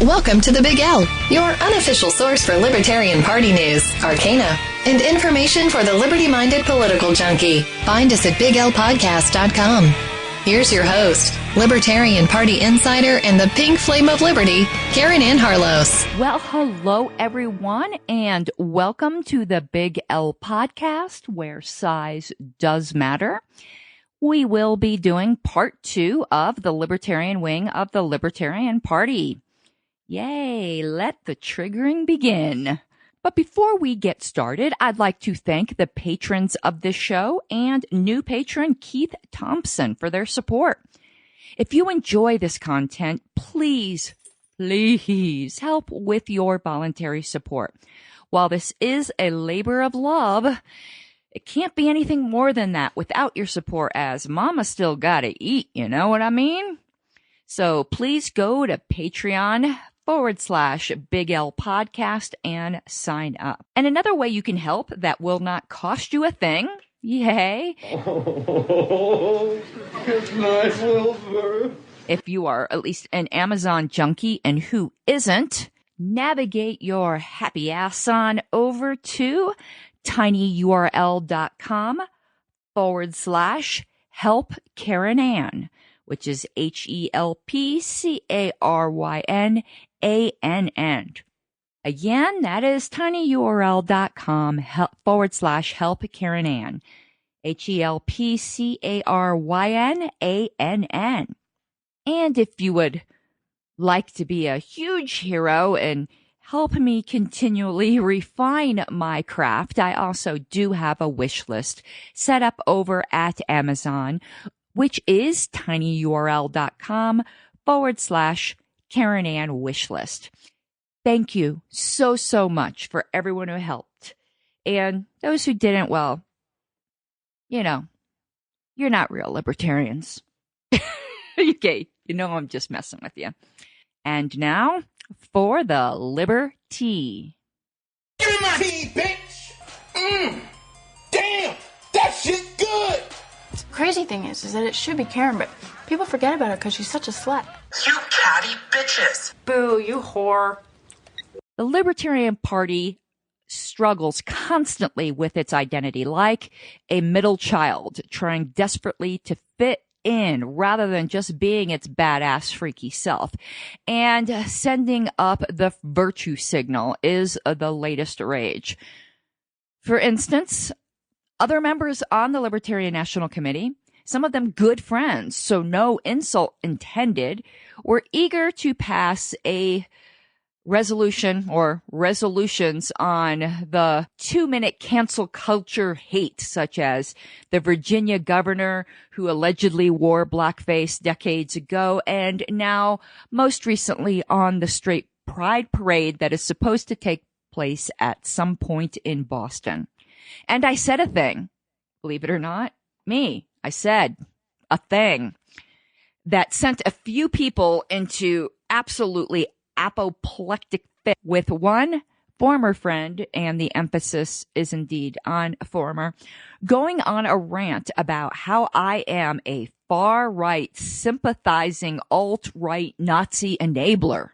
Welcome to the Big L, your unofficial source for Libertarian Party news, arcana, and information for the liberty-minded political junkie. Find us at BigLPodcast.com. Here's your host, Libertarian Party insider and the pink flame of liberty, Caryn Ann. Well, hello, everyone, and welcome to the Big L Podcast, where size does matter. We will be doing part 2 of the Libertarian wing of the Libertarian Party. Yay, let the triggering begin. But before we get started, I'd like to thank the patrons of this show and new patron Keith Thompson for their support. If you enjoy this content, please help with your voluntary support. While this is a labor of love, it can't be anything more than that without your support, as mama still gotta eat, you know what I mean? So please go to Patreon.com/Big L Podcast and sign up. And another way you can help that will not cost you a thing, yay. Oh, it's nice, Wilbur. If you are at least an Amazon junkie, and who isn't, navigate your happy ass on over to tinyurl.com/help Caryn Ann, which is HELPCARYNANN. Again, that is tinyurl.com/help Caryn Ann, HELPCARYNANN. And if you would like to be a huge hero and help me continually refine my craft, I also do have a wish list set up over at Amazon, which is tinyurl.com/Caryn Ann wishlist. Thank you so much for everyone who helped. And those who didn't, well, you know, you're not real libertarians. Okay, you know I'm just messing with you. And now for the Liberty. Give me my tea, bitch! Damn! That shit good! The crazy thing is that it should be Caryn, but people forget about her because she's such a slut. You catty bitches! Boo, you whore. The Libertarian Party struggles constantly with its identity, like a middle child trying desperately to fit in rather than just being its badass freaky self. And sending up the virtue signal is the latest rage. For instance, other members on the Libertarian National Committee, some of them good friends, so no insult intended, were eager to pass a resolution or resolutions on the 2-minute cancel culture hate, such as the Virginia governor who allegedly wore blackface decades ago, and now most recently on the straight pride parade that is supposed to take place at some point in Boston. And I said a thing, believe it or not, I said a thing that sent a few people into absolutely apoplectic fit, with one former friend, and the emphasis is indeed on former, going on a rant about how I am a far-right sympathizing alt-right Nazi enabler.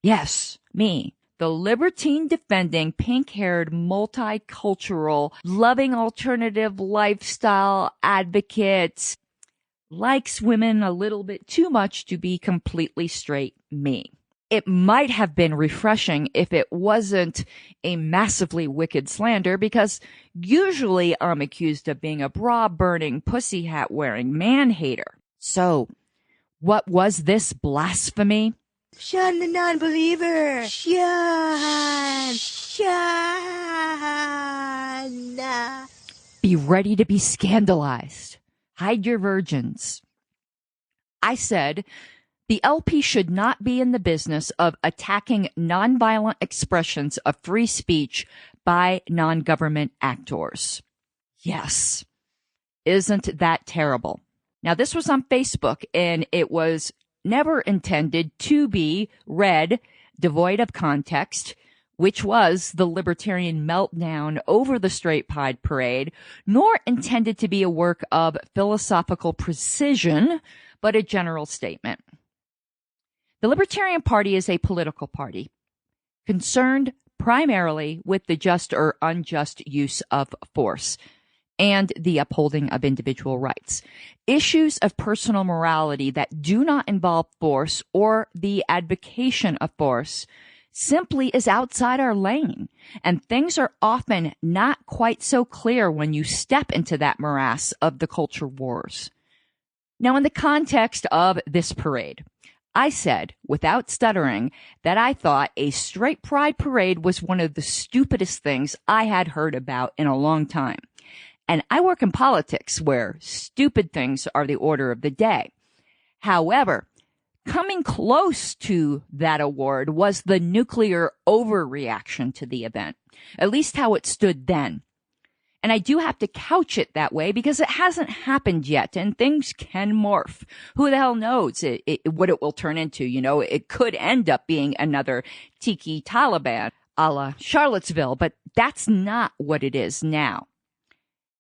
Yes, me. The libertine defending, pink-haired, multicultural, loving alternative lifestyle advocate, likes women a little bit too much to be completely straight me. It might have been refreshing if it wasn't a massively wicked slander, because usually I'm accused of being a bra-burning, pussy hat-wearing man-hater. So, what was this blasphemy? Shun the non-believer! Shun! Be ready to be scandalized. Hide your virgins. I said the LP should not be in the business of attacking nonviolent expressions of free speech by non-government actors. Yes. Isn't that terrible? Now, this was on Facebook, and it was never intended to be read devoid of context, which was the libertarian meltdown over the straight pride parade, nor intended to be a work of philosophical precision, but a general statement. The Libertarian Party is a political party concerned primarily with the just or unjust use of force and the upholding of individual rights. Issues of personal morality that do not involve force or the advocation of force simply is outside our lane, and things are often not quite so clear when you step into that morass of the culture wars. Now, in the context of this parade, I said, without stuttering, that I thought a straight pride parade was one of the stupidest things I had heard about in a long time. And I work in politics where stupid things are the order of the day. However, coming close to that award was the nuclear overreaction to the event, at least how it stood then. And I do have to couch it that way because it hasn't happened yet and things can morph. Who the hell knows what it will turn into? You know, it could end up being another Tiki Taliban a la Charlottesville, but that's not what it is now.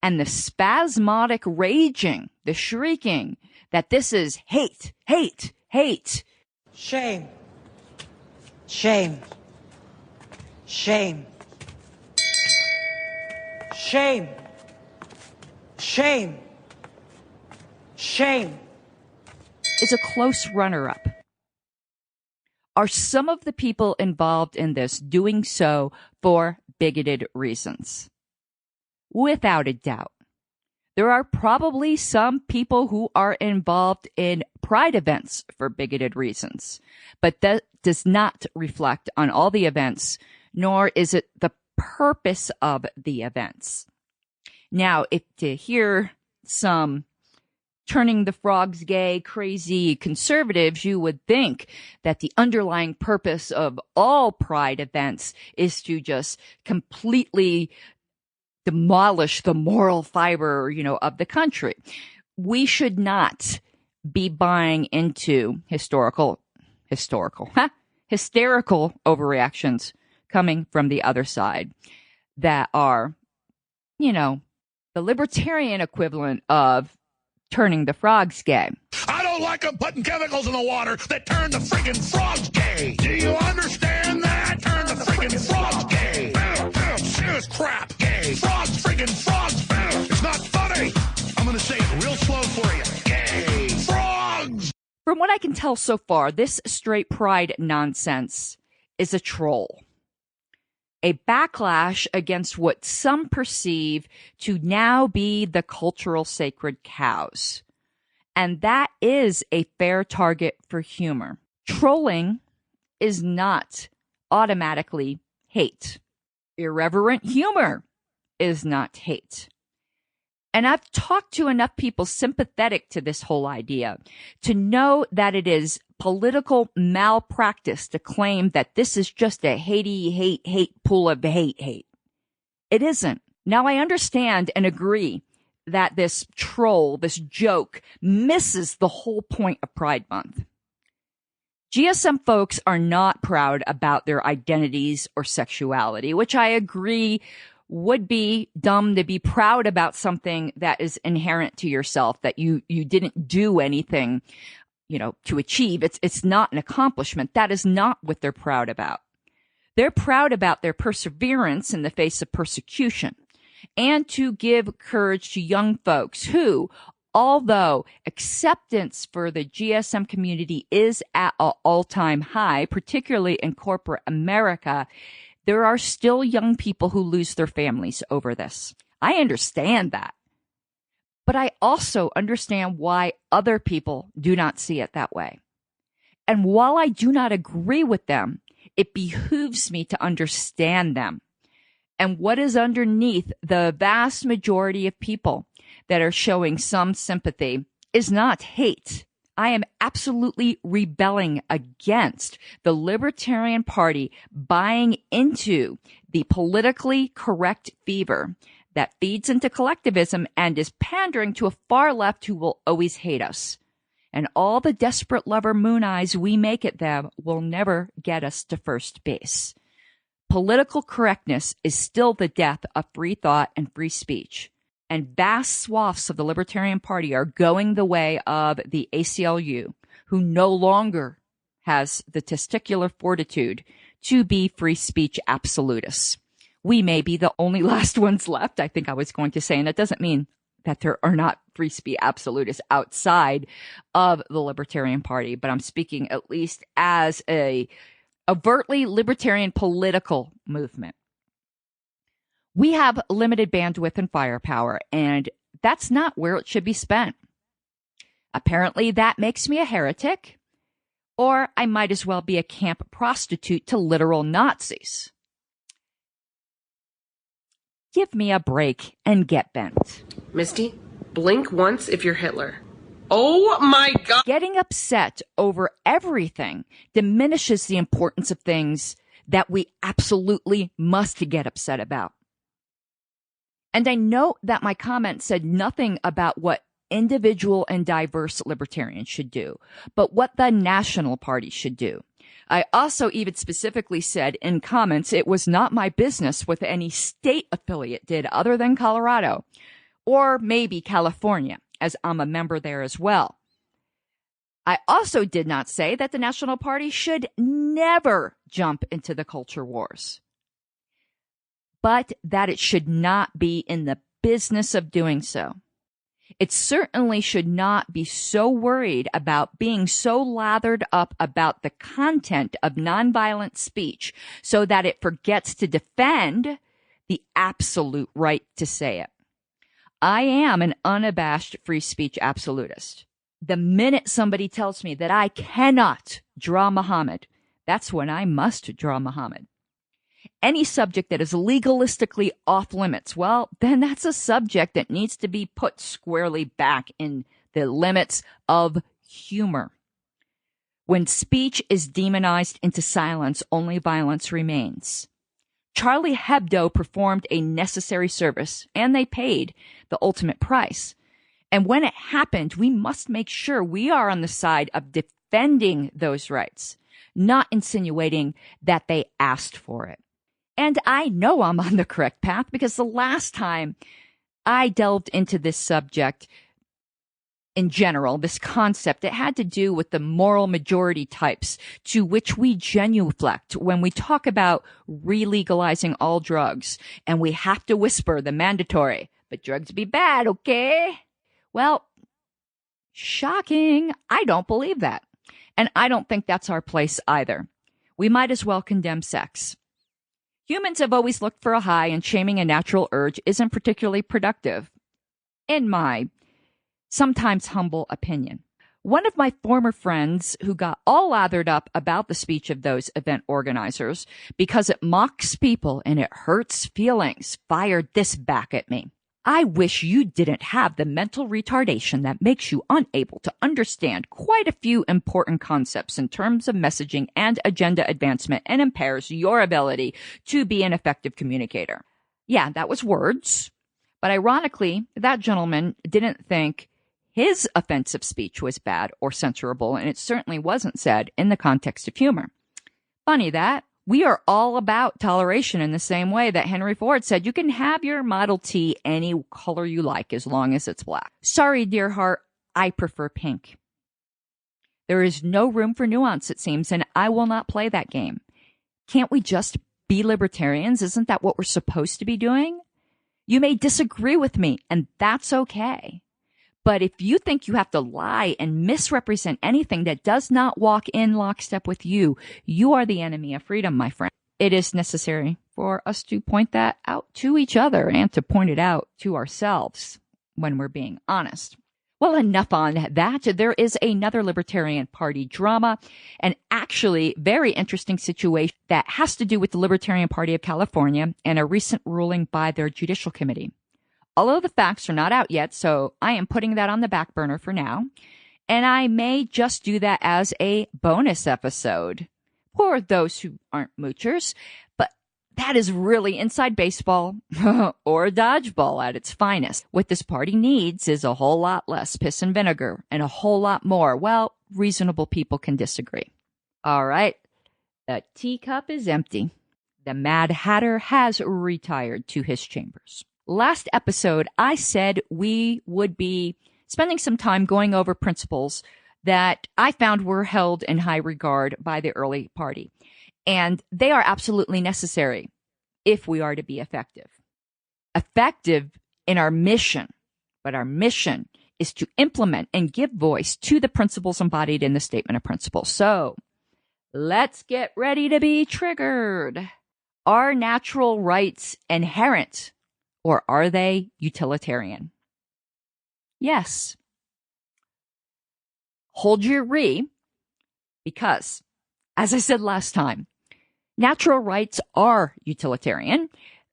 And the spasmodic raging, the shrieking that this is hate, hate, hate. Shame. Shame. Shame. Shame. Shame. Shame. Is a close runner-up. Are some of the people involved in this doing so for bigoted reasons? Without a doubt. There are probably some people who are involved in pride events for bigoted reasons, but that does not reflect on all the events, nor is it the purpose of the events. Now, if to hear some turning the frogs gay, crazy conservatives, you would think that the underlying purpose of all pride events is to just completely demolish the moral fiber, of the country. We should not be buying into hysterical overreactions coming from the other side that are, the libertarian equivalent of turning the frogs gay. I don't like them putting chemicals in the water that turn the friggin' frogs gay. Do you understand that? Turn the friggin' frogs gay. Serious crap. Gay. Frogs, friggin' frogs. It's not funny. I'm going to say it real slow for you. Gay. Frogs. From what I can tell so far, this straight pride nonsense is a troll. A backlash against what some perceive to now be the cultural sacred cows. And that is a fair target for humor. Trolling is not automatically hate. Irreverent humor is not hate. And I've talked to enough people sympathetic to this whole idea to know that it is political malpractice to claim that this is just a hate pool of hate. It isn't. Now, I understand and agree that this troll, this joke, misses the whole point of Pride Month. GSM folks are not proud about their identities or sexuality, which I agree would be dumb to be proud about something that is inherent to yourself, that you didn't do anything, to achieve. It's not an accomplishment. That is not what they're proud about. They're proud about their perseverance in the face of persecution and to give courage to young folks who, although acceptance for the GSM community is at an all-time high, particularly in corporate America, there are still young people who lose their families over this. I understand that. But I also understand why other people do not see it that way. And while I do not agree with them, it behooves me to understand them. And what is underneath the vast majority of people that are showing some sympathy is not hate. I am absolutely rebelling against the Libertarian Party buying into the politically correct fever that feeds into collectivism and is pandering to a far left who will always hate us. And all the desperate lover moon eyes we make at them will never get us to first base. Political correctness is still the death of free thought and free speech. And vast swaths of the Libertarian Party are going the way of the ACLU, who no longer has the testicular fortitude to be free speech absolutists. We may be the only last ones left, I think I was going to say, and that doesn't mean that there are not free speech absolutists outside of the Libertarian Party, but I'm speaking at least as a overtly libertarian political movement. We have limited bandwidth and firepower, and that's not where it should be spent. Apparently, that makes me a heretic, or I might as well be a camp prostitute to literal Nazis. Give me a break and get bent. Misty, blink once if you're Hitler. Oh my God! Getting upset over everything diminishes the importance of things that we absolutely must get upset about. And I note that my comment said nothing about what individual and diverse libertarians should do, but what the National Party should do. I also even specifically said in comments it was not my business what any state affiliate did other than Colorado, or maybe California, as I'm a member there as well. I also did not say that the National Party should never jump into the culture wars, but that it should not be in the business of doing so. It certainly should not be so worried about being so lathered up about the content of nonviolent speech so that it forgets to defend the absolute right to say it. I am an unabashed free speech absolutist. The minute somebody tells me that I cannot draw Muhammad, that's when I must draw Muhammad. Any subject that is legalistically off limits, well, then that's a subject that needs to be put squarely back in the limits of humor. When speech is demonized into silence, only violence remains. Charlie Hebdo performed a necessary service, and they paid the ultimate price. And when it happened, we must make sure we are on the side of defending those rights, not insinuating that they asked for it. And I know I'm on the correct path because the last time I delved into this subject in general, this concept, it had to do with the moral majority types to which we genuflect when we talk about re-legalizing all drugs. And we have to whisper the mandatory, but drugs be bad, okay? Well, shocking. I don't believe that. And I don't think that's our place either. We might as well condemn sex. Humans have always looked for a high, and shaming a natural urge isn't particularly productive, in my sometimes humble opinion. One of my former friends who got all lathered up about the speech of those event organizers because it mocks people and it hurts feelings fired this back at me. I wish you didn't have the mental retardation that makes you unable to understand quite a few important concepts in terms of messaging and agenda advancement and impairs your ability to be an effective communicator. Yeah, that was words. But ironically, that gentleman didn't think his offensive speech was bad or censorable, and it certainly wasn't said in the context of humor. Funny that. We are all about toleration in the same way that Henry Ford said you can have your Model T any color you like as long as it's black. Sorry, dear heart, I prefer pink. There is no room for nuance, it seems, and I will not play that game. Can't we just be libertarians? Isn't that what we're supposed to be doing? You may disagree with me, and that's okay. But if you think you have to lie and misrepresent anything that does not walk in lockstep with you, you are the enemy of freedom, my friend. It is necessary for us to point that out to each other and to point it out to ourselves when we're being honest. Well, enough on that. There is another Libertarian Party drama, an actually very interesting situation that has to do with the Libertarian Party of California and a recent ruling by their judicial committee. Although the facts are not out yet, so I am putting that on the back burner for now. And I may just do that as a bonus episode for those who aren't moochers. But that is really inside baseball or dodgeball at its finest. What this party needs is a whole lot less piss and vinegar and a whole lot more, well, reasonable people can disagree. All right. The teacup is empty. The Mad Hatter has retired to his chambers. Last episode, I said we would be spending some time going over principles that I found were held in high regard by the early party. And they are absolutely necessary if we are to be effective. Effective in our mission. But our mission is to implement and give voice to the principles embodied in the Statement of Principles. So let's get ready to be triggered. Are natural rights inherent, or are they utilitarian? Yes. Hold your re, because, as I said last time, natural rights are utilitarian.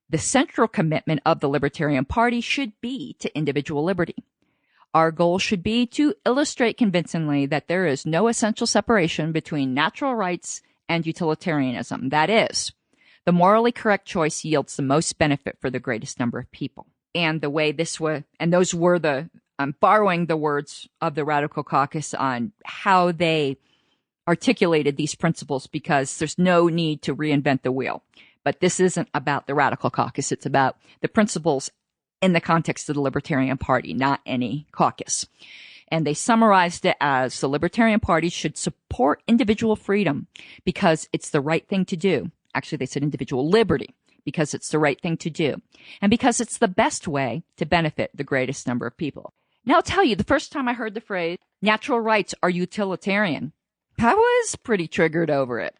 The central commitment of the Libertarian Party should be to individual liberty. Our goal should be to illustrate convincingly that there is no essential separation between natural rights and utilitarianism. That is, the morally correct choice yields the most benefit for the greatest number of people. And the way this was, and those were I'm borrowing the words of the Radical Caucus on how they articulated these principles, because there's no need to reinvent the wheel. But this isn't about the Radical Caucus. It's about the principles in the context of the Libertarian Party, not any caucus. And they summarized it as the Libertarian Party should support individual freedom because it's the right thing to do. Actually, they said individual liberty because it's the right thing to do. And because it's the best way to benefit the greatest number of people. Now, I'll tell you, the first time I heard the phrase, natural rights are utilitarian, I was pretty triggered over it.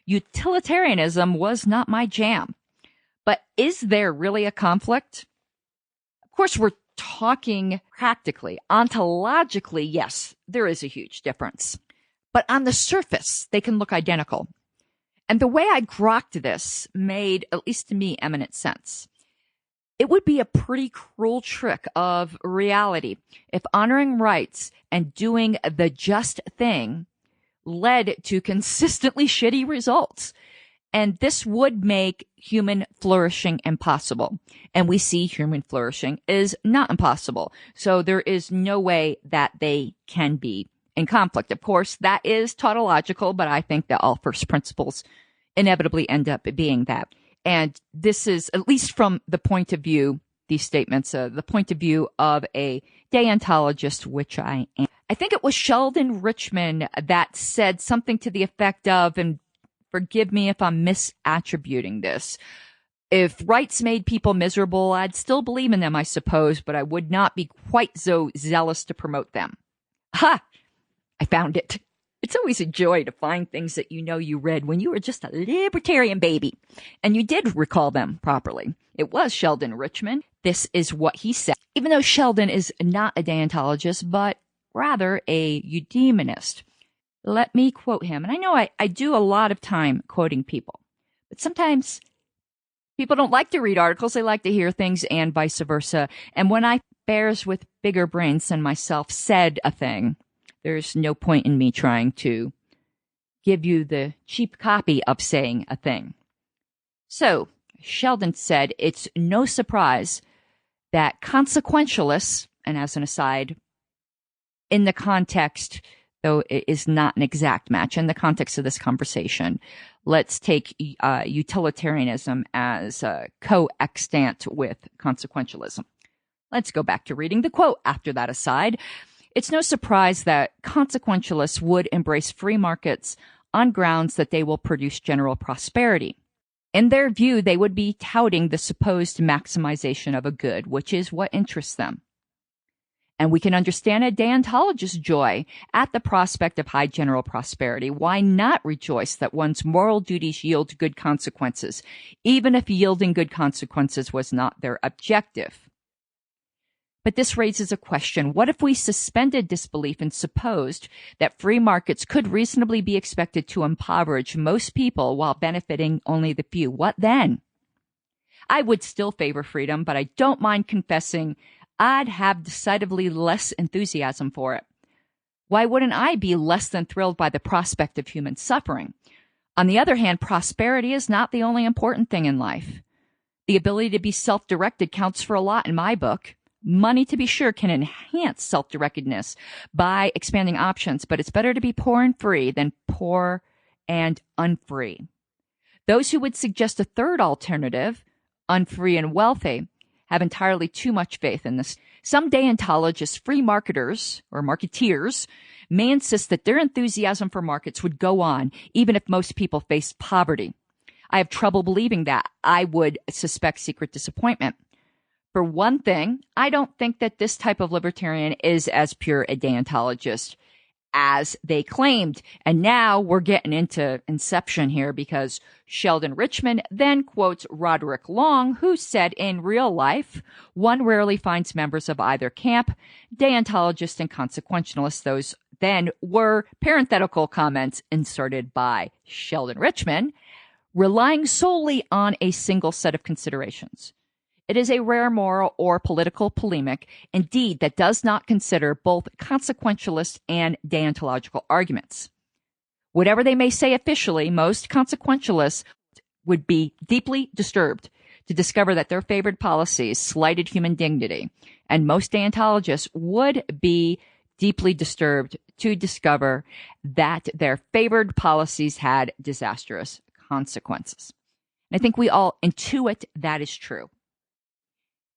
Utilitarianism was not my jam. But is there really a conflict? Of course, we're talking practically. Ontologically, yes, there is a huge difference. But on the surface, they can look identical. And the way I grokked this made, at least to me, eminent sense. It would be a pretty cruel trick of reality if honoring rights and doing the just thing led to consistently shitty results. And this would make human flourishing impossible. And we see human flourishing is not impossible. So there is no way that they can be in conflict. Of course, that is tautological, but I think that all first principles inevitably end up being that. And this is, at least from the point of view, these statements, the point of view of a deontologist, which I am. I think it was Sheldon Richman that said something to the effect of, and forgive me if I'm misattributing this, if rights made people miserable, I'd still believe in them, I suppose, but I would not be quite so zealous to promote them. Ha! I found it. It's always a joy to find things that you know you read when you were just a libertarian baby. And you did recall them properly. It was Sheldon Richman. This is what he said. Even though Sheldon is not a deontologist, but rather a eudemonist. Let me quote him. And I know I do a lot of time quoting people. But sometimes people don't like to read articles. They like to hear things and vice versa. And when bears with bigger brains than myself said a thing, there's no point in me trying to give you the cheap copy of saying a thing. So, Sheldon said, it's no surprise that consequentialists, and as an aside, in the context, though it is not an exact match, in the context of this conversation, let's take utilitarianism as co-extant with consequentialism. Let's go back to reading the quote after that aside. It's no surprise that consequentialists would embrace free markets on grounds that they will produce general prosperity. In their view, they would be touting the supposed maximization of a good, which is what interests them. And we can understand a deontologist's joy at the prospect of high general prosperity. Why not rejoice that one's moral duties yield good consequences, even if yielding good consequences was not their objective? But this raises a question. What if we suspended disbelief and supposed that free markets could reasonably be expected to impoverish most people while benefiting only the few? What then? I would still favor freedom, but I don't mind confessing I'd have decidedly less enthusiasm for it. Why wouldn't I be less than thrilled by the prospect of human suffering? On the other hand, prosperity is not the only important thing in life. The ability to be self-directed counts for a lot in my book. Money, to be sure, can enhance self-directedness by expanding options, but it's better to be poor and free than poor and unfree. Those who would suggest a third alternative, unfree and wealthy, have entirely too much faith in this. Some deontologists, free marketers or marketeers, may insist that their enthusiasm for markets would go on even if most people faced poverty. I have trouble believing that. I would suspect secret disappointment. For one thing, I don't think that this type of libertarian is as pure a deontologist as they claimed. And now we're getting into inception here, because Sheldon Richman then quotes Roderick Long, who said in real life, one rarely finds members of either camp, deontologists and consequentialists. Those then were parenthetical comments inserted by Sheldon Richman, relying solely on a single set of considerations. It is a rare moral or political polemic, indeed, that does not consider both consequentialist and deontological arguments. Whatever they may say officially, most consequentialists would be deeply disturbed to discover that their favored policies slighted human dignity, and most deontologists would be deeply disturbed to discover that their favored policies had disastrous consequences. And I think we all intuit that is true.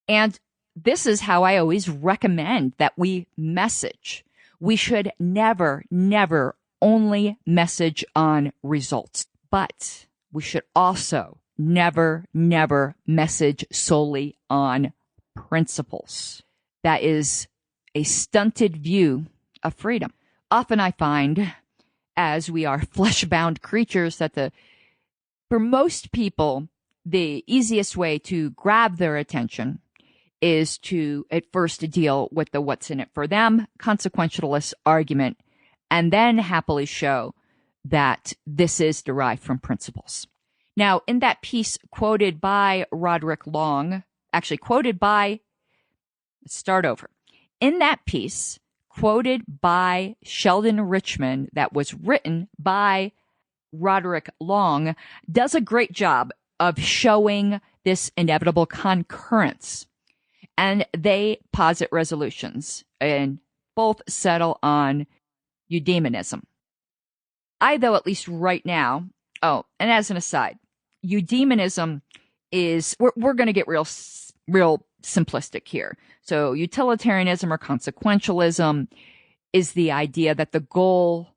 And this is how I always recommend that we message. We should never, never only message on results, but we should also never, never message solely on principles. That is a stunted view of freedom. Often I find, as we are flesh-bound creatures, that for most people, the easiest way to grab their attention is to at first deal with the what's in it for them consequentialist argument, and then happily show that this is derived from principles. Now, in that piece quoted by Roderick Long, let's start over. In that piece quoted by Sheldon Richman that was written by Roderick Long, does a great job of showing this inevitable concurrence. And they posit resolutions, and both settle on eudaimonism. Though, at least right now, and as an aside, eudaimonism is, we're going to get real simplistic here. So utilitarianism or consequentialism is the idea that the goal,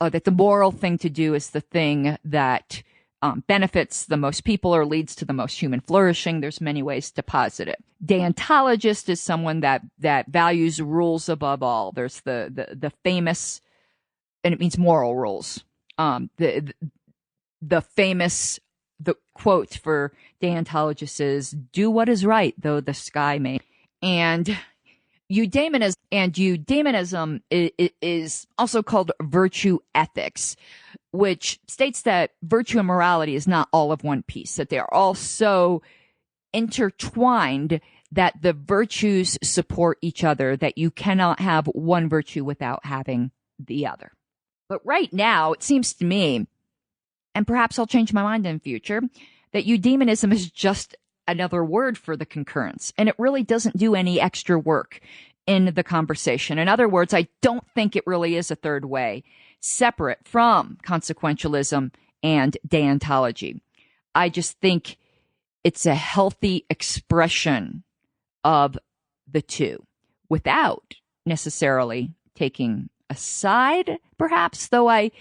that the moral thing to do is the thing that benefits the most people or leads to the most human flourishing. There's many ways to posit it. Deontologist is someone that values rules above all. There's the famous, and it means moral rules. The quote for deontologists is, "Do what is right, though the sky may." And eudaimonism is also called virtue ethics, which states that virtue and morality is not all of one piece, that they are all so intertwined that the virtues support each other, that you cannot have one virtue without having the other. But right now, it seems to me, and perhaps I'll change my mind in the future, that eudaimonism is just another word for the concurrence, and it really doesn't do any extra work in the conversation. In other words, I don't think it really is a third way, separate from consequentialism and deontology. I just think it's a healthy expression of the two without necessarily taking a side, perhaps, though if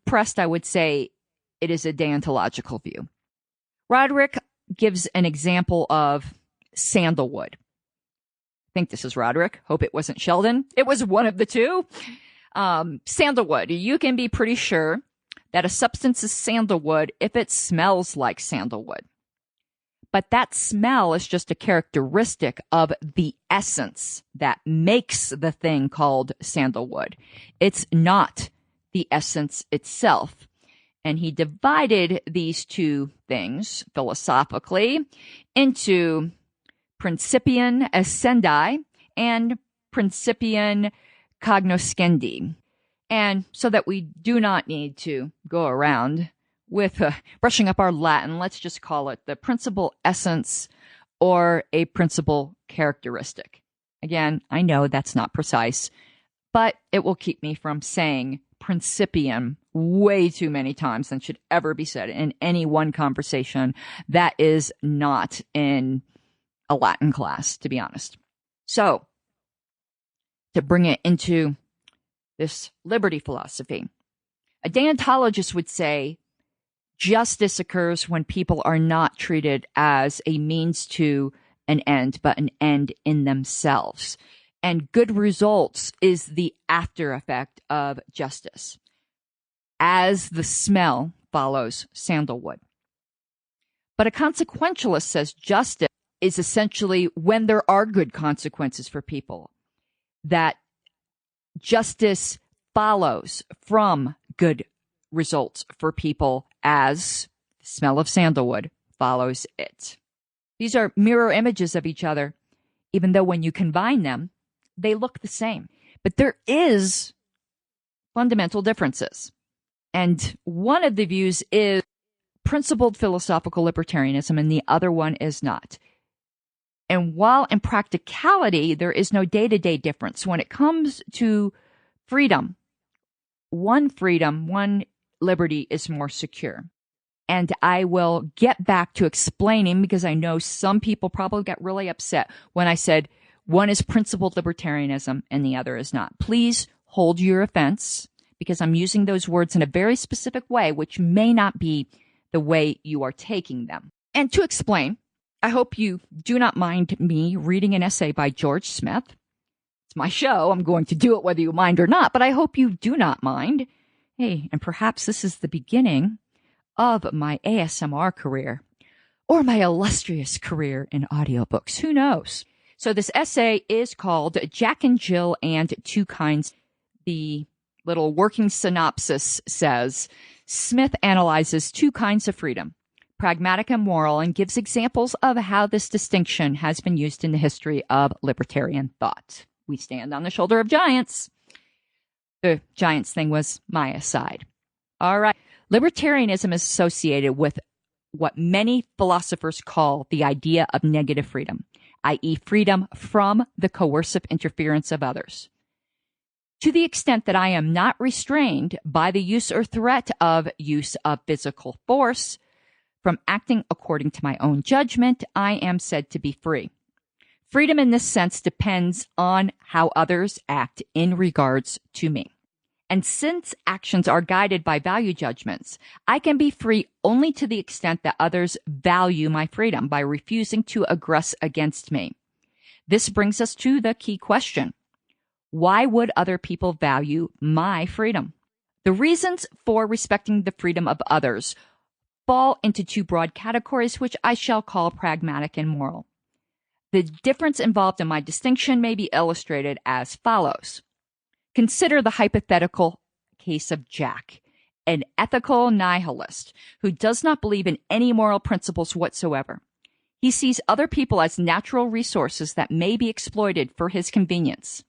pressed, I would say it is a deontological view. Roderick gives an example of sandalwood. I think this is Roderick. Hope it wasn't Sheldon. It was one of the two. Sandalwood. You can be pretty sure that a substance is sandalwood if it smells like sandalwood. But that smell is just a characteristic of the essence that makes the thing called sandalwood. It's not the essence itself. And he divided these two things philosophically into principium essendi and principium cognoscendi. And so that we do not need to go around with brushing up our Latin, let's just call it the principal essence or a principal characteristic. Again, I know that's not precise, but it will keep me from saying principium way too many times than should ever be said in any one conversation that is not in a Latin class, to be honest. So, to bring it into this liberty philosophy, a deontologist would say justice occurs when people are not treated as a means to an end, but an end in themselves. And good results is the after effect of justice, as the smell follows sandalwood. But a consequentialist says justice is essentially when there are good consequences for people, that justice follows from good results for people as the smell of sandalwood follows it. These are mirror images of each other, even though when you combine them, they look the same. But there is fundamental differences. And one of the views is principled philosophical libertarianism, and the other one is not. And while in practicality, there is no day-to-day difference, when it comes to freedom, one liberty is more secure. And I will get back to explaining, because I know some people probably got really upset when I said one is principled libertarianism and the other is not. Please hold your offense, because I'm using those words in a very specific way, which may not be the way you are taking them. And to explain, I hope you do not mind me reading an essay by George Smith. It's my show. I'm going to do it whether you mind or not, but I hope you do not mind. Hey, and perhaps this is the beginning of my ASMR career, or my illustrious career in audiobooks. Who knows? So this essay is called Jack and Jill and Two Kinds. The little working synopsis says, Smith analyzes two kinds of freedom, pragmatic and moral, and gives examples of how this distinction has been used in the history of libertarian thought. We stand on the shoulder of giants. The giants thing was my aside. All right. Libertarianism is associated with what many philosophers call the idea of negative freedom, i.e., freedom from the coercive interference of others. To the extent that I am not restrained by the use or threat of use of physical force from acting according to my own judgment, I am said to be free. Freedom in this sense depends on how others act in regards to me. And since actions are guided by value judgments, I can be free only to the extent that others value my freedom by refusing to aggress against me. This brings us to the key question. Why would other people value my freedom? The reasons for respecting the freedom of others fall into two broad categories, which I shall call pragmatic and moral. The difference involved in my distinction may be illustrated as follows. Consider the hypothetical case of Jack, an ethical nihilist who does not believe in any moral principles whatsoever. He sees other people as natural resources that may be exploited for his convenience,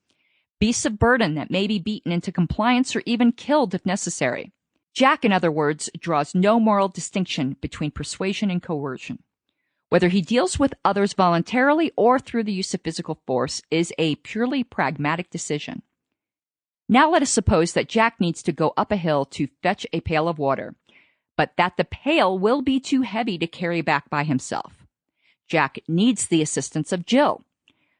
beasts of burden that may be beaten into compliance or even killed if necessary. Jack, in other words, draws no moral distinction between persuasion and coercion. Whether he deals with others voluntarily or through the use of physical force is a purely pragmatic decision. Now let us suppose that Jack needs to go up a hill to fetch a pail of water, but that the pail will be too heavy to carry back by himself. Jack needs the assistance of Jill,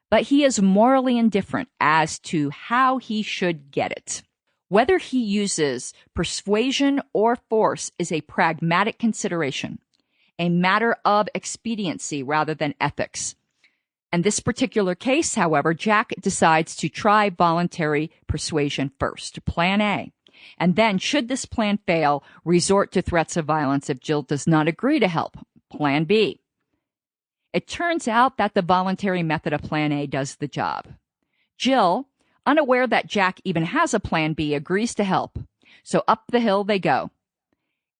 but he is morally indifferent as to how he should get it. Whether he uses persuasion or force is a pragmatic consideration, a matter of expediency rather than ethics. In this particular case, however, Jack decides to try voluntary persuasion first, plan A, and then, should this plan fail, resort to threats of violence if Jill does not agree to help, plan B. It turns out that the voluntary method of plan A does the job. Jill, unaware that Jack even has a plan B, agrees to help, so up the hill they go.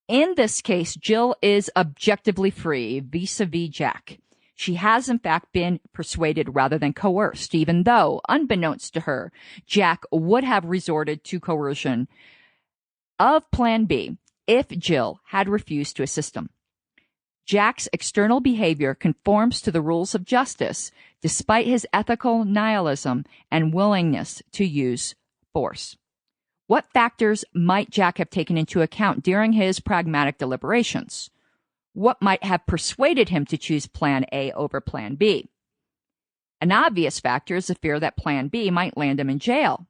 In this case, Jill is objectively free vis-a-vis Jack. She has, in fact, been persuaded rather than coerced, even though, unbeknownst to her, Jack would have resorted to coercion of Plan B if Jill had refused to assist him. Jack's external behavior conforms to the rules of justice, despite his ethical nihilism and willingness to use force. What factors might Jack have taken into account during his pragmatic deliberations? What might have persuaded him to choose Plan A over Plan B? An obvious factor is the fear that Plan B might land him in jail.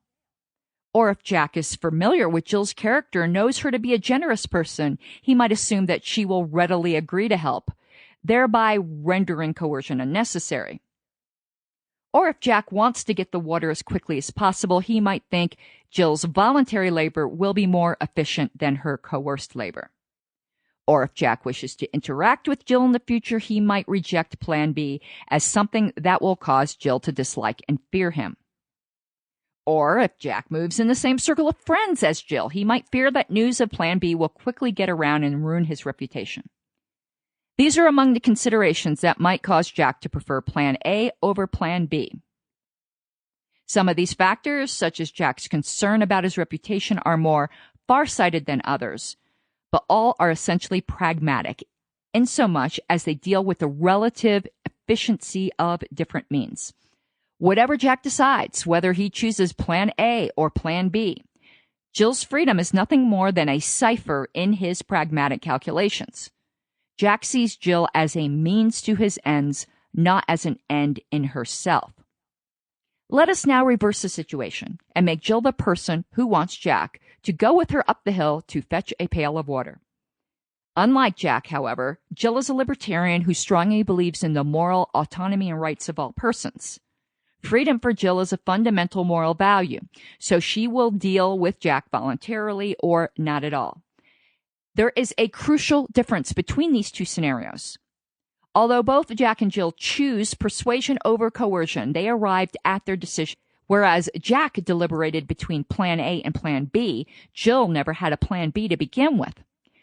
Or if Jack is familiar with Jill's character and knows her to be a generous person, he might assume that she will readily agree to help, thereby rendering coercion unnecessary. Or if Jack wants to get the water as quickly as possible, he might think Jill's voluntary labor will be more efficient than her coerced labor. Or if Jack wishes to interact with Jill in the future, he might reject Plan B as something that will cause Jill to dislike and fear him. Or if Jack moves in the same circle of friends as Jill, he might fear that news of Plan B will quickly get around and ruin his reputation. These are among the considerations that might cause Jack to prefer Plan A over Plan B. Some of these factors, such as Jack's concern about his reputation, are more far-sighted than others, but all are essentially pragmatic, insomuch as they deal with the relative efficiency of different means. Whatever Jack decides, whether he chooses Plan A or Plan B, Jill's freedom is nothing more than a cipher in his pragmatic calculations. Jack sees Jill as a means to his ends, not as an end in herself. Let us now reverse the situation and make Jill the person who wants Jack to go with her up the hill to fetch a pail of water. Unlike Jack, however, Jill is a libertarian who strongly believes in the moral autonomy and rights of all persons. Freedom for Jill is a fundamental moral value, so she will deal with Jack voluntarily or not at all. There is a crucial difference between these two scenarios. Although both Jack and Jill choose persuasion over coercion, they arrived at their decision. Whereas Jack deliberated between Plan A and Plan B, Jill never had a Plan B to begin with.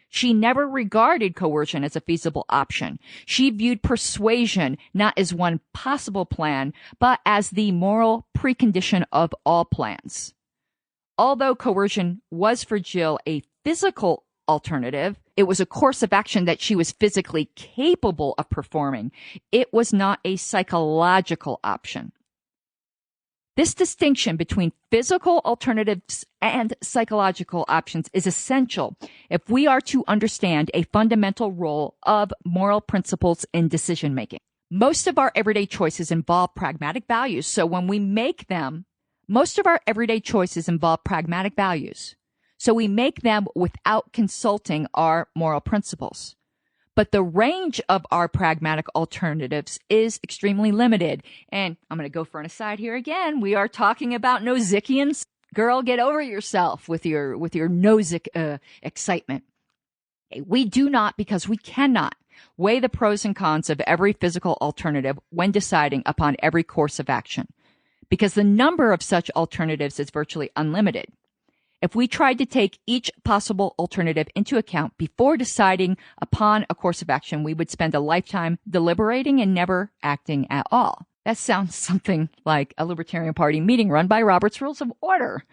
She never regarded coercion as a feasible option. She viewed persuasion not as one possible plan, but as the moral precondition of all plans. Although coercion was for Jill a physical alternative, it was a course of action that she was physically capable of performing. It was not a psychological option. This distinction between physical alternatives and psychological options is essential if we are to understand a fundamental role of moral principles in decision-making. Most of our everyday choices involve pragmatic values, so when we make them, so we make them without consulting our moral principles. But the range of our pragmatic alternatives is extremely limited. And I'm going to go for an aside here again. We are talking about Nozikians. Girl, get over yourself with your Nozick excitement. Okay, we do not, because we cannot, weigh the pros and cons of every physical alternative when deciding upon every course of action, because the number of such alternatives is virtually unlimited. If we tried to take each possible alternative into account before deciding upon a course of action, we would spend a lifetime deliberating and never acting at all. That sounds something like a Libertarian Party meeting run by Robert's Rules of Order.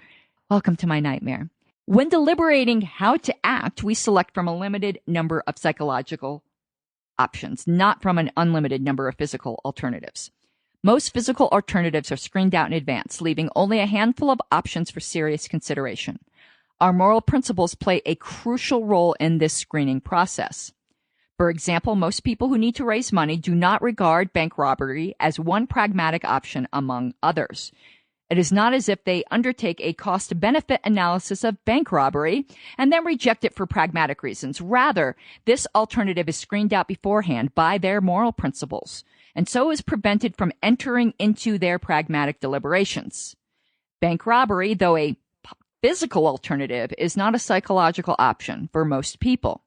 Welcome to my nightmare. When deliberating how to act, we select from a limited number of psychological options, not from an unlimited number of physical alternatives. Most physical alternatives are screened out in advance, leaving only a handful of options for serious consideration. Our moral principles play a crucial role in this screening process. For example, most people who need to raise money do not regard bank robbery as one pragmatic option among others. It is not as if they undertake a cost-benefit analysis of bank robbery and then reject it for pragmatic reasons. Rather, this alternative is screened out beforehand by their moral principles, and so is prevented from entering into their pragmatic deliberations. Bank robbery, though a physical alternative, is not a psychological option for most people.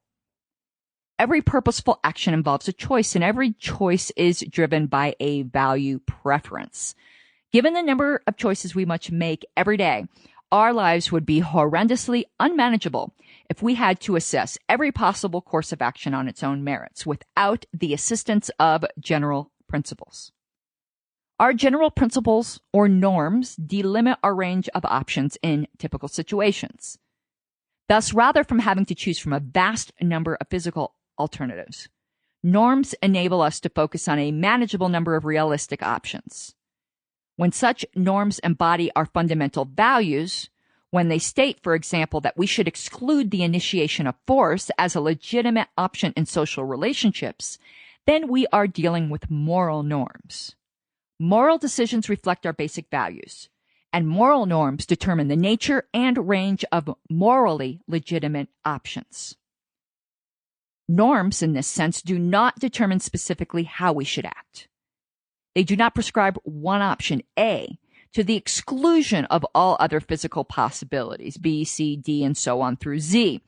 Every purposeful action involves a choice, and every choice is driven by a value preference. Given the number of choices we must make every day, our lives would be horrendously unmanageable if we had to assess every possible course of action on its own merits without the assistance of general principles. Our general principles or norms delimit our range of options in typical situations. Thus, rather from having to choose from a vast number of physical alternatives, norms enable us to focus on a manageable number of realistic options. When such norms embody our fundamental values, when they state, for example, that we should exclude the initiation of force as a legitimate option in social relationships, then we are dealing with moral norms. Moral decisions reflect our basic values, and moral norms determine the nature and range of morally legitimate options. Norms, in this sense, do not determine specifically how we should act. They do not prescribe one option, A, to the exclusion of all other physical possibilities, B, C, D, and so on through Z.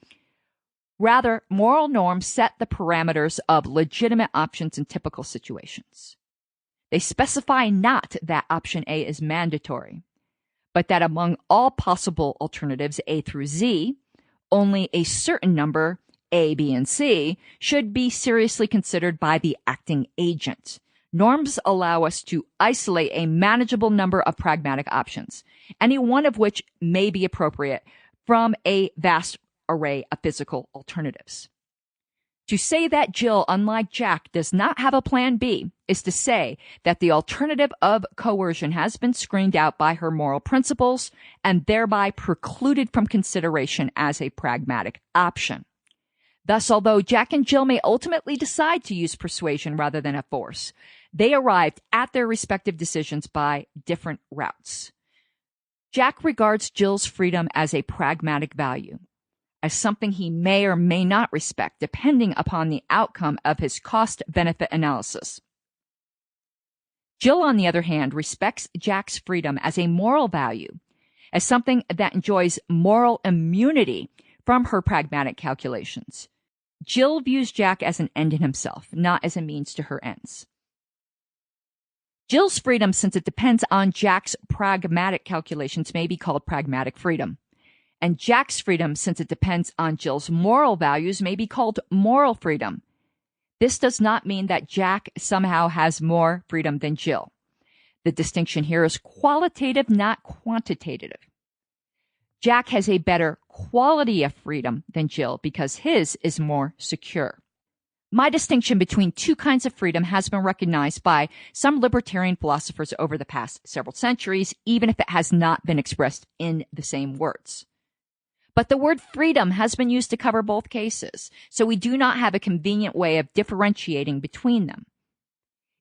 Rather, moral norms set the parameters of legitimate options in typical situations. They specify not that option A is mandatory, but that among all possible alternatives A through Z, only a certain number, A, B, and C, should be seriously considered by the acting agent. Norms allow us to isolate a manageable number of pragmatic options, any one of which may be appropriate from a vast array of physical alternatives. To say that Jill, unlike Jack, does not have a plan B is to say that the alternative of coercion has been screened out by her moral principles and thereby precluded from consideration as a pragmatic option. Thus, although Jack and Jill may ultimately decide to use persuasion rather than a force, they arrived at their respective decisions by different routes. Jack regards Jill's freedom as a pragmatic value, as something he may or may not respect, depending upon the outcome of his cost-benefit analysis. Jill, on the other hand, respects Jack's freedom as a moral value, as something that enjoys moral immunity from her pragmatic calculations. Jill views Jack as an end in himself, not as a means to her ends. Jill's freedom, since it depends on Jack's pragmatic calculations, may be called pragmatic freedom. And Jack's freedom, since it depends on Jill's moral values, may be called moral freedom. This does not mean that Jack somehow has more freedom than Jill. The distinction here is qualitative, not quantitative. Jack has a better quality of freedom than Jill because his is more secure. My distinction between two kinds of freedom has been recognized by some libertarian philosophers over the past several centuries, even if it has not been expressed in the same words. But the word freedom has been used to cover both cases, so we do not have a convenient way of differentiating between them.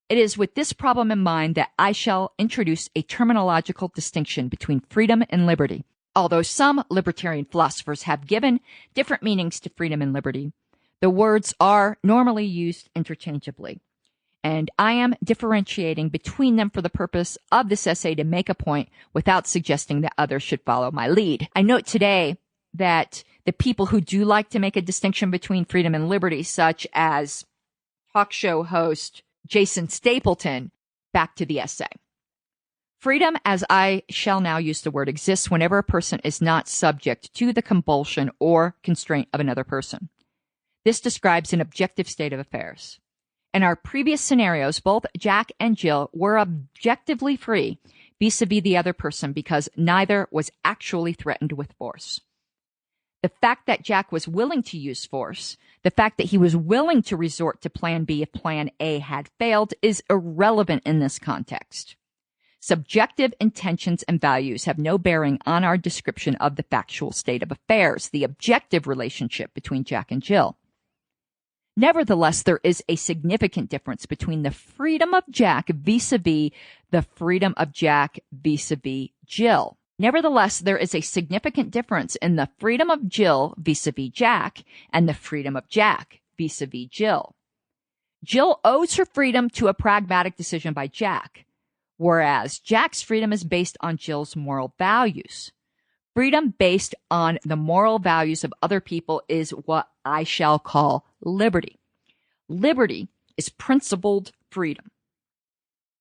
It is with this problem in mind that I shall introduce a terminological distinction between freedom and liberty. Although some libertarian philosophers have given different meanings to freedom and liberty, the words are normally used interchangeably, and I am differentiating between them for the purpose of this essay to make a point without suggesting that others should follow my lead. I note today that the people who do like to make a distinction between freedom and liberty, such as talk show host Jason Stapleton, back to the essay. Freedom, as I shall now use the word, exists whenever a person is not subject to the compulsion or constraint of another person. This describes an objective state of affairs. In our previous scenarios, both Jack and Jill were objectively free vis-a-vis the other person because neither was actually threatened with force. The fact that Jack was willing to use force, the fact that he was willing to resort to Plan B if Plan A had failed, is irrelevant in this context. Subjective intentions and values have no bearing on our description of the factual state of affairs, the objective relationship between Jack and Jill. Nevertheless, there is a significant difference between the freedom of Jack vis-a-vis the freedom of Jack vis-a-vis Jill. Nevertheless, there is a significant difference in the freedom of Jill vis-a-vis Jack and the freedom of Jack vis-a-vis Jill. Jill owes her freedom to a pragmatic decision by Jack, whereas Jack's freedom is based on Jill's moral values. Freedom based on the moral values of other people is what I shall call liberty. Liberty is principled freedom.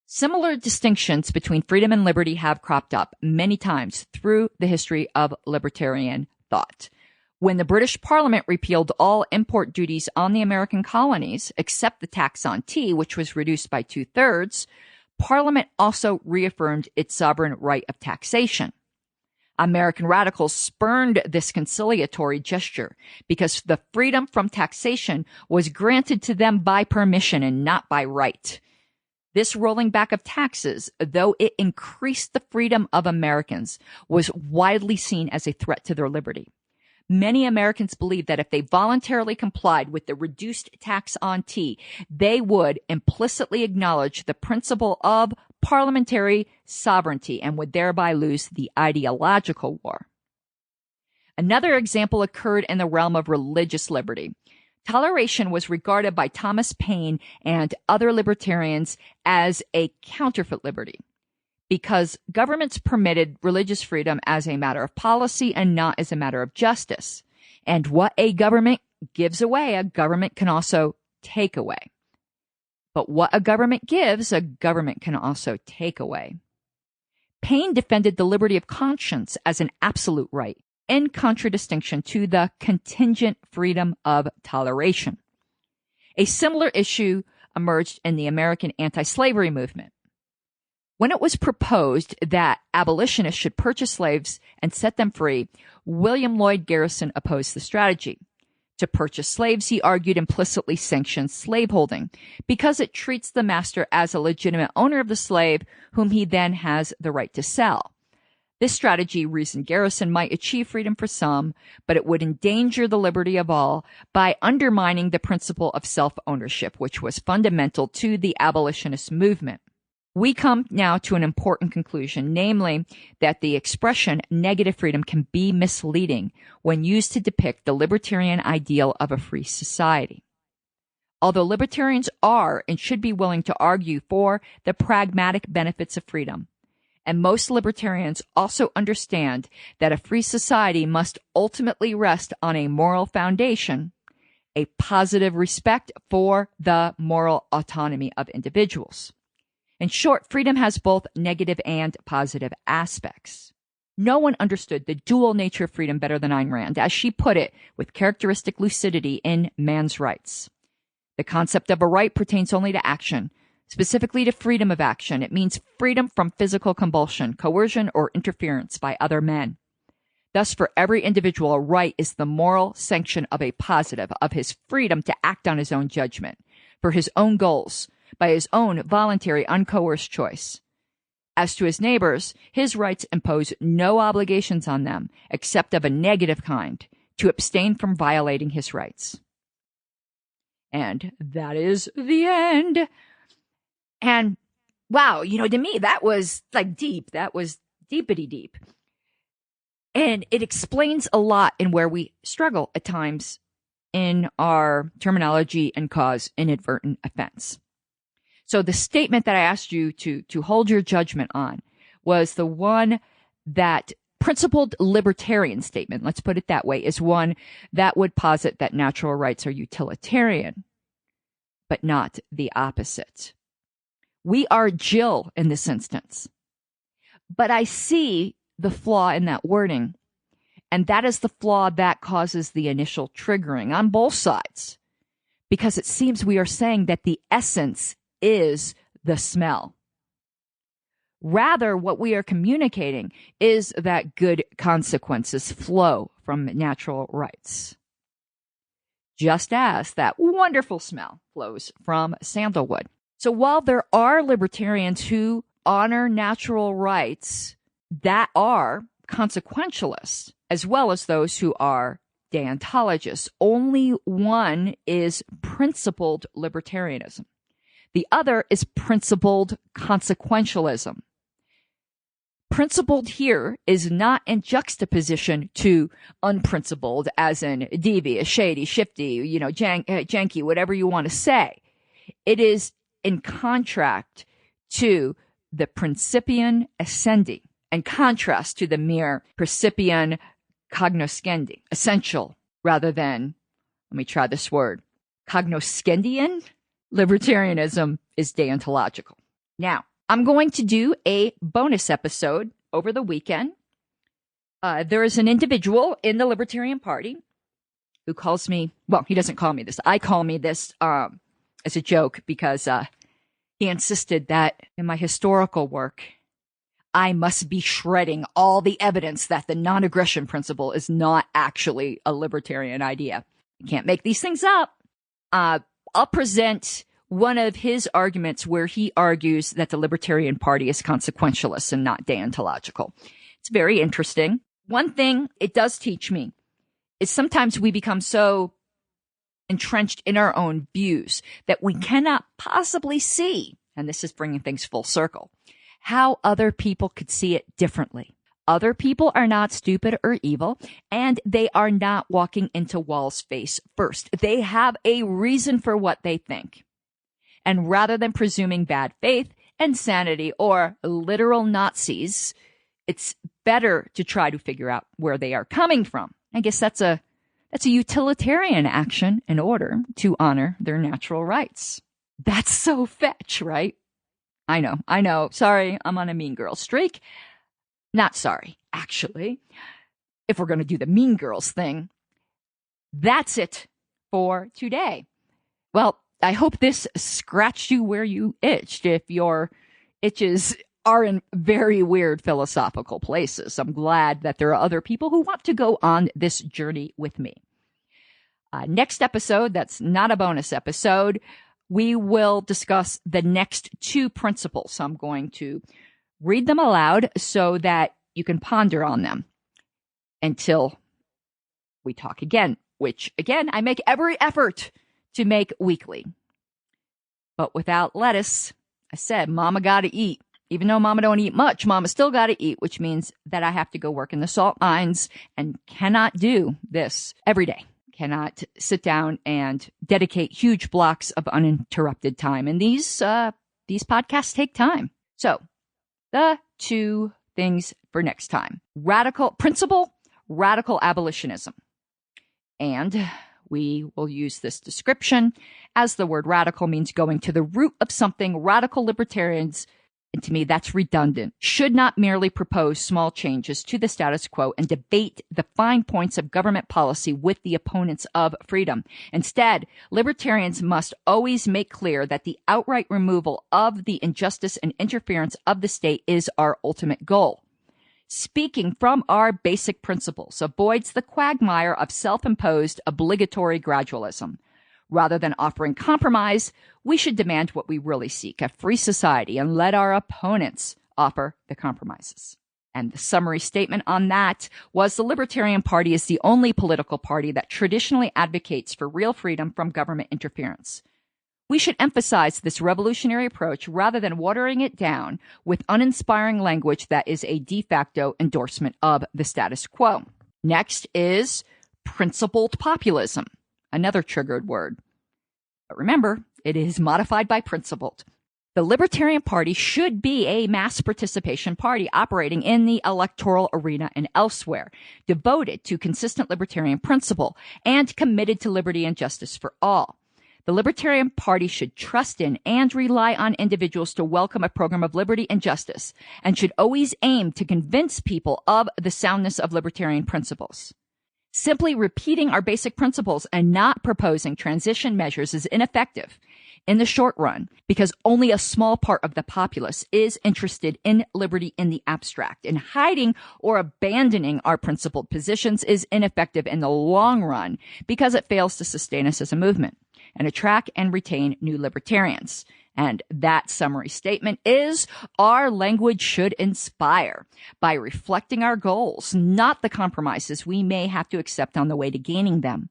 Similar distinctions between freedom and liberty have cropped up many times through the history of libertarian thought. When the British Parliament repealed all import duties on the American colonies, except the tax on tea, which was reduced by 2/3, Parliament also reaffirmed its sovereign right of taxation. American radicals spurned this conciliatory gesture because the freedom from taxation was granted to them by permission and not by right. This rolling back of taxes, though it increased the freedom of Americans, was widely seen as a threat to their liberty. Many Americans believed that if they voluntarily complied with the reduced tax on tea, they would implicitly acknowledge the principle of parliamentary sovereignty and would thereby lose the ideological war. Another example occurred in the realm of religious liberty. Toleration was regarded by Thomas Paine and other libertarians as a counterfeit liberty, because governments permitted religious freedom as a matter of policy and not as a matter of justice. And what a government gives away, a government can also take away. But what a government gives, a government can also take away. Paine defended the liberty of conscience as an absolute right, in contradistinction to the contingent freedom of toleration. A similar issue emerged in the American anti-slavery movement. When it was proposed that abolitionists should purchase slaves and set them free, William Lloyd Garrison opposed the strategy. To purchase slaves, he argued, implicitly sanctions slaveholding because it treats the master as a legitimate owner of the slave whom he then has the right to sell. This strategy, reasoned Garrison, might achieve freedom for some, but it would endanger the liberty of all by undermining the principle of self-ownership, which was fundamental to the abolitionist movement. We come now to an important conclusion, namely that the expression negative freedom can be misleading when used to depict the libertarian ideal of a free society. Although libertarians are and should be willing to argue for the pragmatic benefits of freedom, and most libertarians also understand that a free society must ultimately rest on a moral foundation, a positive respect for the moral autonomy of individuals. In short, freedom has both negative and positive aspects. No one understood the dual nature of freedom better than Ayn Rand, as she put it with characteristic lucidity in Man's Rights. The concept of a right pertains only to action, specifically to freedom of action. It means freedom from physical compulsion, coercion, or interference by other men. Thus, for every individual, a right is the moral sanction of a positive, of his freedom to act on his own judgment, for his own goals, by his own voluntary, uncoerced choice. As to his neighbors, his rights impose no obligations on them, except of a negative kind, to abstain from violating his rights. And that is the end. And wow, to me, that was like deep. That was deepity deep. And it explains a lot in where we struggle at times in our terminology and cause inadvertent offense. So the statement that I asked you to hold your judgment on was the one that principled libertarian statement, let's put it that way, is one that would posit that natural rights are utilitarian, but not the opposite. We are Jill in this instance. But I see the flaw in that wording, and that is the flaw that causes the initial triggering on both sides, because it seems we are saying that the essence is the smell. Rather, what we are communicating is that good consequences flow from natural rights, just as that wonderful smell flows from sandalwood. So while there are libertarians who honor natural rights that are consequentialists, as well as those who are deontologists, only one is principled libertarianism. The other is principled consequentialism. Principled here is not in juxtaposition to unprincipled, as in devious, shady, shifty, janky, whatever you want to say. It is in contrast to the principium essendi, in contrast to the mere principium cognoscendi, essential, rather than, let me try this word, cognoscendian. Libertarianism is deontological. Now, I'm going to do a bonus episode over the weekend. There is an individual in the Libertarian Party who calls me, well, he doesn't call me this. I call me this as a joke because he insisted that in my historical work, I must be shredding all the evidence that the non-aggression principle is not actually a libertarian idea. You can't make these things up. I'll present one of his arguments where he argues that the Libertarian Party is consequentialist and not deontological. It's very interesting. One thing it does teach me is sometimes we become so entrenched in our own views that we cannot possibly see and this is bringing things full circle, how other people could see it differently. Other people are not stupid or evil, and they are not walking into walls face first. They have a reason for what they think. And rather than presuming bad faith, insanity, or literal Nazis, it's better to try to figure out where they are coming from. I guess that's a utilitarian action in order to honor their natural rights. That's so fetch, right? I know. Sorry, I'm on a mean girl streak. Not sorry, actually. If we're going to do the mean girls thing, that's it for today. Well, I hope this scratched you where you itched. If your itches are in very weird philosophical places, I'm glad that there are other people who want to go on this journey with me. Next episode, that's not a bonus episode, we will discuss the next two principles. I'm going to read them aloud so that you can ponder on them until we talk again, which, again, I make every effort to make weekly. But without lettuce, I said, Mama got to eat. Even though Mama don't eat much, Mama still got to eat, which means that I have to go work in the salt mines and cannot do this every day. Cannot sit down and dedicate huge blocks of uninterrupted time. And these podcasts take time. So the two things for next time. Radical abolitionism. And we will use this description as the word radical means going to the root of something. Radical libertarians, and to me, that's redundant, should not merely propose small changes to the status quo and debate the fine points of government policy with the opponents of freedom. Instead, libertarians must always make clear that the outright removal of the injustice and interference of the state is our ultimate goal. Speaking from our basic principles avoids the quagmire of self-imposed obligatory gradualism. Rather than offering compromise, we should demand what we really seek, a free society, and let our opponents offer the compromises. And the summary statement on that was the Libertarian Party is the only political party that traditionally advocates for real freedom from government interference. We should emphasize this revolutionary approach rather than watering it down with uninspiring language that is a de facto endorsement of the status quo. Next is principled populism, another triggered word. But remember, it is modified by principled. The Libertarian Party should be a mass participation party operating in the electoral arena and elsewhere, devoted to consistent libertarian principle and committed to liberty and justice for all. The Libertarian Party should trust in and rely on individuals to welcome a program of liberty and justice, and should always aim to convince people of the soundness of libertarian principles. Simply repeating our basic principles and not proposing transition measures is ineffective in the short run because only a small part of the populace is interested in liberty in the abstract. And hiding or abandoning our principled positions is ineffective in the long run because it fails to sustain us as a movement and attract and retain new libertarians. And that summary statement is our language should inspire by reflecting our goals, not the compromises we may have to accept on the way to gaining them.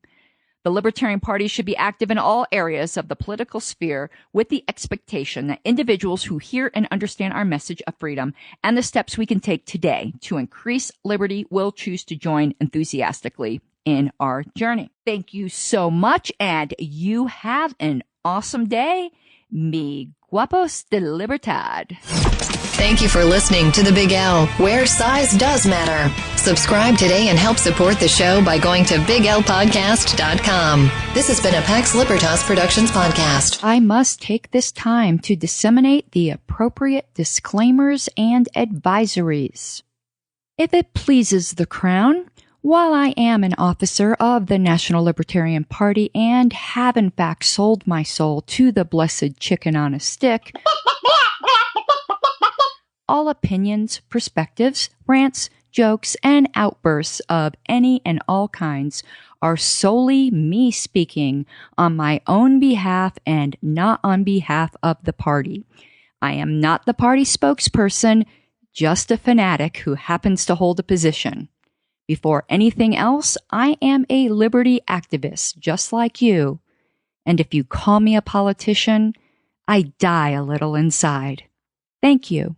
The Libertarian Party should be active in all areas of the political sphere with the expectation that individuals who hear and understand our message of freedom and the steps we can take today to increase liberty will choose to join enthusiastically in our journey. Thank you so much, and you have an awesome day. Mi guapos de libertad. Thank you for listening to The Big L, where size does matter. Subscribe today and help support the show by going to BigLPodcast.com. This has been a Pax Libertas Productions podcast. I must take this time to disseminate the appropriate disclaimers and advisories. If it pleases the Crown, while I am an officer of the National Libertarian Party and have in fact sold my soul to the blessed chicken on a stick, all opinions, perspectives, rants, jokes, and outbursts of any and all kinds are solely me speaking on my own behalf and not on behalf of the party. I am not the party spokesperson, just a fanatic who happens to hold a position. Before anything else, I am a liberty activist, just like you. And if you call me a politician, I die a little inside. Thank you.